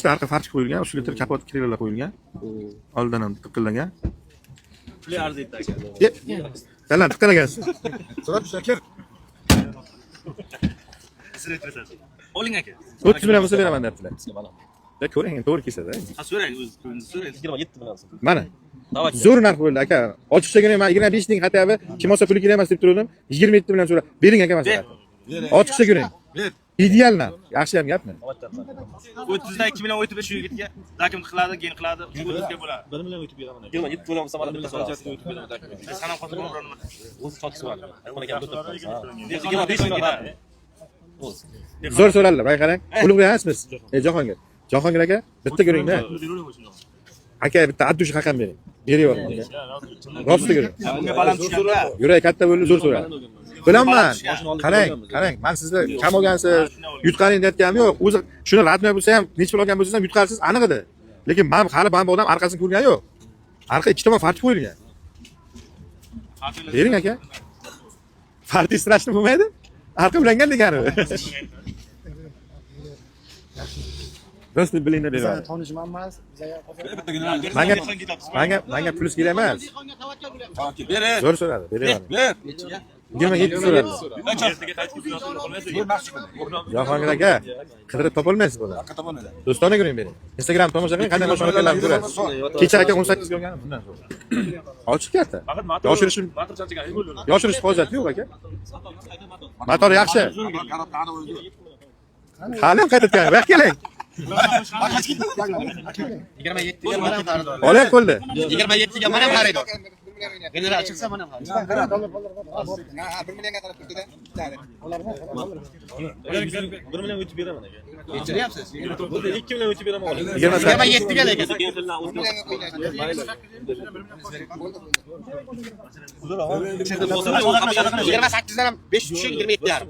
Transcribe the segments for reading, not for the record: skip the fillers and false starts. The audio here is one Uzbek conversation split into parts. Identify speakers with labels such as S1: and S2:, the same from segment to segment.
S1: Boshda arqa farch qo'yilgan, ustiga kapot krelalar qo'yilgan. Oldidan ham tiqilgan.
S2: Puli arziydi aka.
S1: Sanlar tiqilgansiz.
S3: So'rab shakir.
S2: Oling aka.
S1: 30 million bo'lsa beraman debdilar. Da ko'ring, to'g'ri kelsa-da.
S2: Ha, so'rang o'zi, so'rang.
S4: 27 million.
S1: Mana. Zo'r narx bo'ldi aka. Ochiqchagina men 25 ming xatabi, kim olsa puli kerak emas deb turdim. 27 million so'ra. Bering aka masalan. Ochiqcha ko'ring. Ideal narx. Yaxshi ham gapmi?
S2: 30dan 2 million o'tib shu yigitga dakim qiladi, keyin qiladi, o'zga bo'ladi.
S4: 1 million o'tib beraman. 27 million bo'lsa mana bitta so'rayapsiz.
S2: Sanam qotib bironman.
S4: O'zi sotish bo'ladi. Mana gap o'tib.
S2: 25 ming ketadi.
S1: Zo'r so'radilar. Voy qarang. Ulug'bek emasmiz? Jahongir. Jahongir aka, bitta ko'ring-da. Aka bitta addush raqam bering. Berayo'raman aka. Rosti ko'ring.
S2: Bunga baland tushganda
S1: Yuragi katta bo'ldi, zo'r so'radi. Bilaman. Qarang, men sizni kam olgansiz, yutqaning deyotganim yo'q. O'zi shuni radnoy bo'lsa ham, necha pul olgan bo'lsangiz ham yutqarsiz, aniq edi. Lekin men hali bu odam orqasini ko'rgan yo'q. Arqa ikki tomon farch qo'yilgan. Bering aka. Farch strashni bo'lmaydi? Arqa ulangan degani. Do'st bilingda beraman.
S3: Tanishman emas.
S1: Menga pulus kerak emas.
S2: ber.
S1: Zo'r so'radi, beraman.
S2: Ber.
S1: 27 so'radi. Jahongir aka, qidirib topolmaysiz buni. Do'stona ko'ring bering. Instagram tomosha qiling, qanday mashg'ulotlarni ko'rasiz. Kecha aka 18 ga olganim bundan so'ng. Ochiq katta. Yoshirish hojati yo'q aka. Motor yaxshi. Hali ham qaytayotgan. Vaqt keling.
S4: 27 ga mana ham xaridor.
S1: Oling qo'ldi.
S4: 27 ga mana ham xaridor. General chiqsa mana ham xaridor.
S3: 1 millionga qarab turdi-da.
S4: 1 million o'tib beraman aka.
S2: Kechiryapsiz?
S4: 2 million o'tib beraman.
S2: 27 ga lekin.
S4: Yigirma 8dan ham 5 tushib 27 yarim.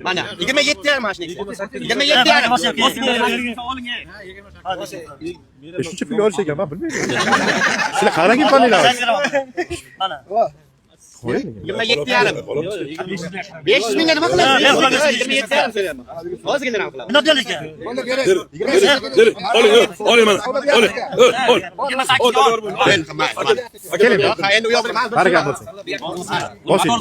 S4: Mana 27 yarim mashina. 27 yarim.
S1: Shuncha pul olish ekan, men bilmayman. Sizlar qarang imkoniylar.
S2: Mana.
S4: 27 yarim. 500 mingga nima qilasiz? 27 yarim so'rayapman. Hozirgina nima qilamiz?
S2: Nima deyapsiz?
S1: Oling mana. Keling.
S4: Endi u yoq bilan
S1: Barakat bo'lsin. Boshing.